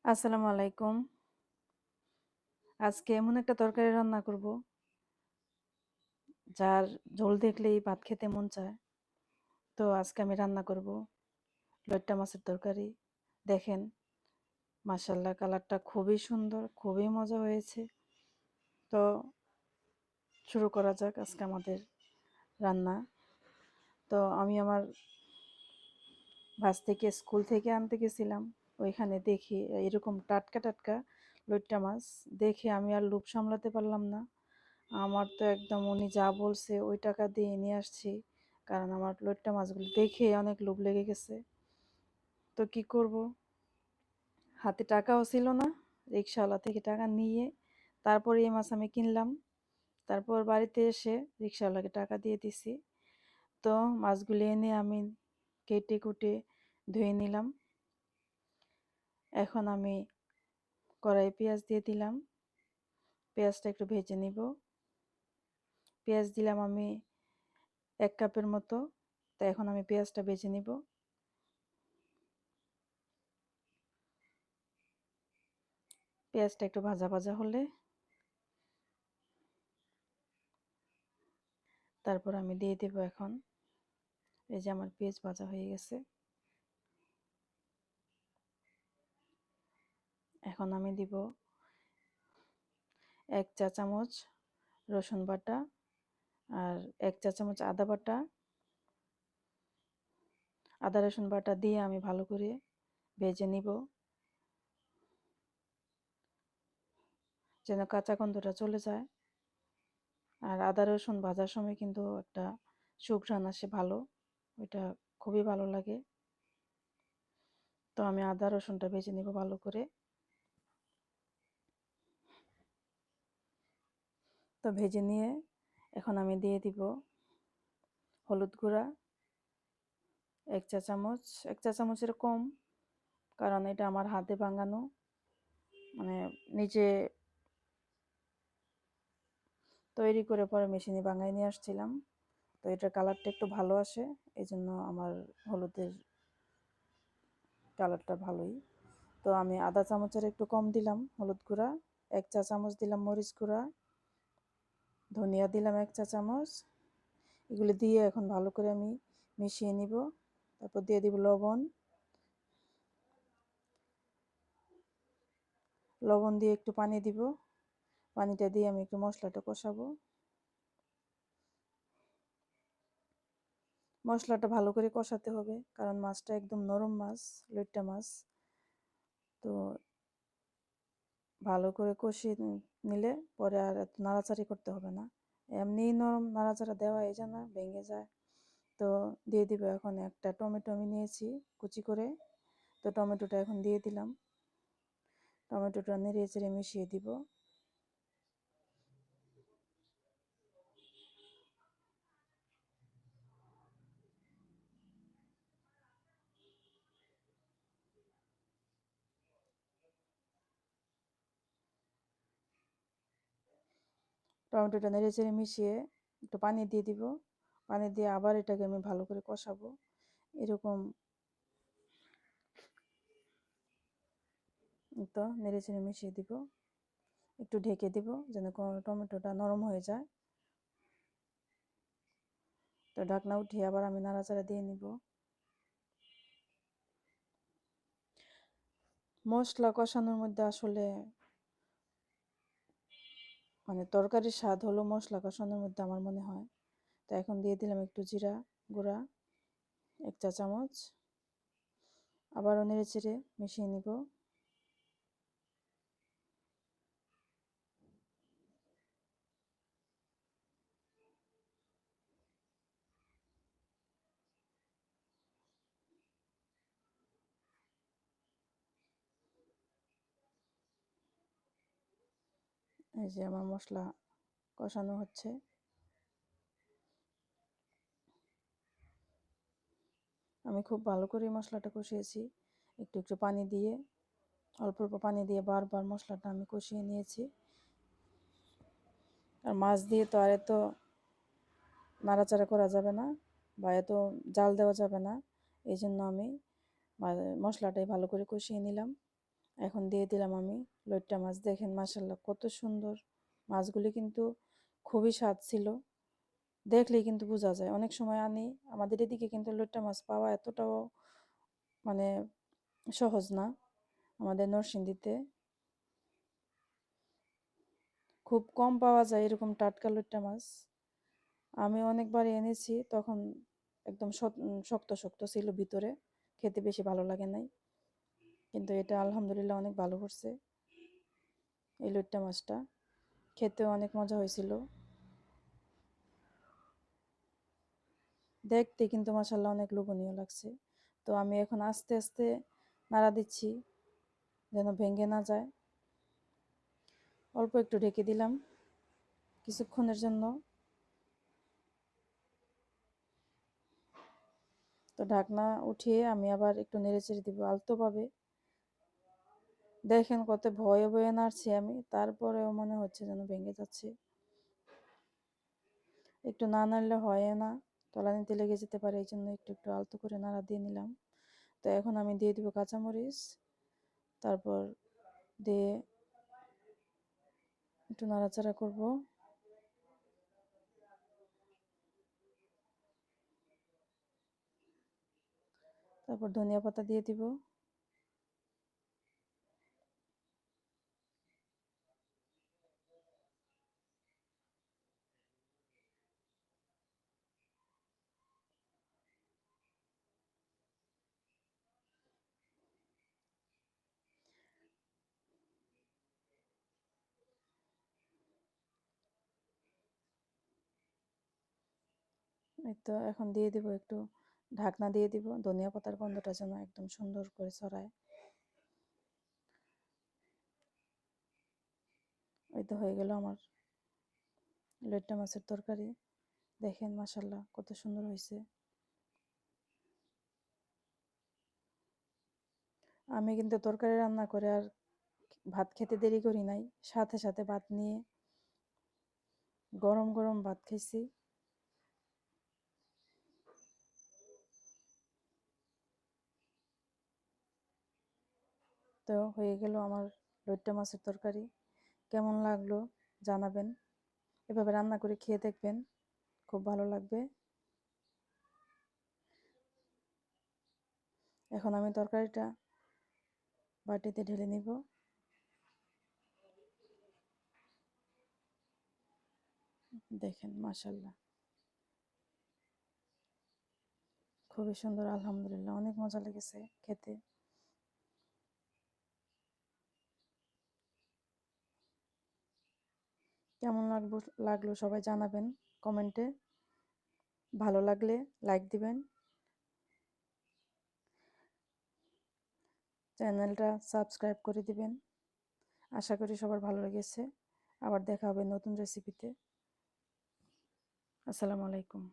আসসালামু আলাইকুম। আজকে এমন একটা তরকারি রান্না করব, যার ঝোল দেখলেই ভাত খেতে মন চায়। তো আজকে আমি রান্না করব লইট্টা মাছের তরকারি। দেখেন, মাশাআল্লাহ, কালারটা খুবই সুন্দর, খুবই মজা হয়েছে। তো শুরু করা যাক আজকে আমাদের রান্না। তো আমি আমার ভাস্তিকে স্কুল থেকে আনতে গেছিলাম। ওইখানে দেখি এরকম টাটকা টাটকা লইট্টা মাছ দেখে আমি আর লোভ সামলাতে পারলাম না। আমার তো একদম উনি যা বলছে ওই টাকা দিয়ে নিয়ে আসছি, কারণ আমার লইট্টা মাছগুলো দেখে অনেক লোভ লেগে গেছে। তো কি করব, হাতে টাকাও ছিল না। রিক্সাওয়ালা থেকে টাকা নিয়ে তারপরে এই মাছ আমি কিনলাম। তারপর বাড়িতে এসে রিক্সাওয়ালাকে টাকা দিয়ে দিছি। তো মাছগুলি এনে আমি কেটে কুটে ধুয়ে নিলাম। এখন আমি কড়াইয়ে পেঁয়াজ দিয়ে দিলাম। পেঁয়াজটা একটু ভেজে নিব। পেঁয়াজ দিলাম আমি 1 কাপের মতো। তো এখন আমি পেঁয়াজটা ভেজে নিব। পেঁয়াজটা একটু ভাজা ভাজা হলে তারপর আমি দিয়ে দেব এখন। এই যে আমার পেঁয়াজ ভাজা হয়ে গেছে। এখন আমি দিব 1 চা চামচ রসুন বাটা আর 1 চা চামচ আদা বাটা। আদা রসুন বাটা দিয়ে আমি ভালো করে ভেজে নিব, যেন কাঁচা গন্ধটা চলে যায়। আর আদা রসুন ভাজার সময় কিন্তু একটা সুঘ্রাণ আসে ভালো, ওইটা খুবই ভালো লাগে। তো আমি আদা রসুনটা ভেজে নিব ভালো করে। তো ভেজে নিয়ে এখন আমি দিয়ে দিব হলুদ গুঁড়া 1 চা চামচ, 1 চা চামচের কম, কারণ এটা আমার হাতে ভাঙানো, মানে নিজে তৈরি করে পরে মেশিনে ভাঙায় নিয়ে আসছিলাম। তো এটার কালারটা একটু ভালো আসে, এই জন্য আমার হলুদের কালারটা ভালোই। তো আমি আধা চামচের একটু কম দিলাম হলুদ গুঁড়া। 1 চা চামচ দিলাম মরিচ গুঁড়া, ধনিয়া দিলাম 1 চা চামচ। এগুলি দিয়ে এখন ভালো করে আমি মিশিয়ে নিব। তারপর দিয়ে দিব লবণ। লবণ দিয়ে একটু পানি দিব। পানিটা দিয়ে আমি একটু মশলাটা কষাবো। মশলাটা ভালো করে কষাতে হবে, কারণ মাছটা একদম নরম মাছ, লইট্টা মাছ। তো ভালো করে কষিয়ে নিলে পরে আর এত নাড়াচাড়ি করতে হবে না। এমনিই নরম, নাড়াচাড়া দেওয়া এই জন্য ভেঙে যায়। তো দিয়ে দিব এখন একটা টমেটো আমি নিয়েছি কুচি করে। তো টমেটোটা এখন দিয়ে দিলাম। টমেটোটা নেড়ে চেড়ে মিশিয়ে দিব। টমেটোটা নেড়ে চেড়ে মিশিয়ে একটু পানি দিয়ে দিব। পানি দিয়ে আবার এটাকে আমি ভালো করে কষাবো। এরকম তো নেড়ে চেড়ে মিশিয়ে দিব। একটু ঢেকে দিব যেন টমেটোটা নরম হয়ে যায়। তো ঢাকনা উঠিয়ে আবার আমি নাড়াচাড়া দিয়ে নিব। মশলা কষানোর মধ্যে আসলে মানে তরকারির স্বাদ হলো মশলা কষানোর মধ্যে আমার মনে হয়। তো এখন দিয়ে দিলাম একটু জিরা গুঁড়া 1 চা চামচ। আবারও নেড়ে চেড়ে মিশিয়ে নিব। এই যে আমার মশলা কষানো হচ্ছে। আমি খুব ভালো করে মশলাটা কষিয়েছি, একটু একটু পানি দিয়ে, অল্প অল্প পানি দিয়ে বারবার মশলাটা আমি কষিয়ে নিয়েছি। আর মাছ দিয়ে তো আর এত নাড়াচাড়া করা যাবে না বা এত জাল দেওয়া যাবে না, এই জন্য আমি মশলাটাই ভালো করে কষিয়ে নিলাম। এখন দিয়ে দিলাম আমি লইট্টা মাছ। দেখেন মাশাল্লাহ কত সুন্দর মাছগুলি, কিন্তু খুবই স্বাদ ছিল, দেখলেই কিন্তু বোঝা যায়। অনেক সময় আনি, আমাদের এদিকে কিন্তু লইট্টা মাছ পাওয়া এতটাও মানে সহজ না। আমাদের নরসিংদীতে খুব কম পাওয়া যায় এরকম টাটকা লইট্টা মাছ। আমি অনেকবারই এনেছি, তখন একদম শক্ত শক্ত ছিল ভিতরে, খেতে বেশি ভালো লাগে নাই। কিন্তু এটা আলহামদুলিল্লাহ অনেক ভালো করছে। এই লইট্টা মাছটা খেতেও অনেক মজা হয়েছিল, দেখতে কিন্তু মাশাল্লাহ অনেক লোভনীয় লাগছে। তো আমি এখন আস্তে আস্তে নাড়া দিচ্ছি যেন ভেঙে না যায়। অল্প একটু ঢেকে দিলাম কিছুক্ষণের জন্য। তো ঢাকনা উঠিয়ে আমি আবার একটু নেড়েচেড়ে দিব আলতোভাবে। দেখেন কত ভয়ে ভয়ে নাড়ছি আমি, তারপরেও মনে হচ্ছে যেন ভেঙে যাচ্ছে। একটু না নাড়লে হয় না, তলানিতে লেগে যেতে পারে, এই জন্য একটু একটু আলতো করে নাড়া দিয়ে নিলাম। তো এখন আমি দিয়ে দিব কাঁচামরিচ, তারপর দিয়ে একটু নাড়াচাড়া করব। তারপর ধনিয়া পাতা দিয়ে দিব। এই তো এখন দিয়ে দিব একটু ঢাকনা দিয়ে দিব, ধনিয়া পাতার গন্ধটা যেন একদম সুন্দর করে ছড়ায়। এই তো হয়ে গেল আমার লইট্টা মাছের তরকারি। দেখেন মাশাল্লাহ কত সুন্দর হয়েছে। আমি কিন্তু তরকারি রান্না করে আর ভাত খেতে দেরি করি নাই, সাথে সাথে ভাত নিয়ে গরম গরম ভাত খেয়েছি। তো হয়ে গেল আমার লইট্টা মাছের তরকারি। কেমন লাগলো জানাবেন, এভাবে রান্না করে খেয়ে দেখবেন, খুব ভালো লাগবে। এখন আমি তরকারিটা বাটিতে ঢেলে নিব। দেখেন মাশাল্লাহ খুবই সুন্দর, আলহামদুলিল্লাহ অনেক মজা লেগেছে খেতে। কেমন লাগলো সবাই জানাবেন কমেন্টে। ভালো লাগলে লাইক দিবেন, চ্যানেলটা সাবস্ক্রাইব করে দিবেন। আশা করি সবার ভালো লেগেছে। আবার দেখা হবে নতুন রেসিপিতে। আসসালামু আলাইকুম।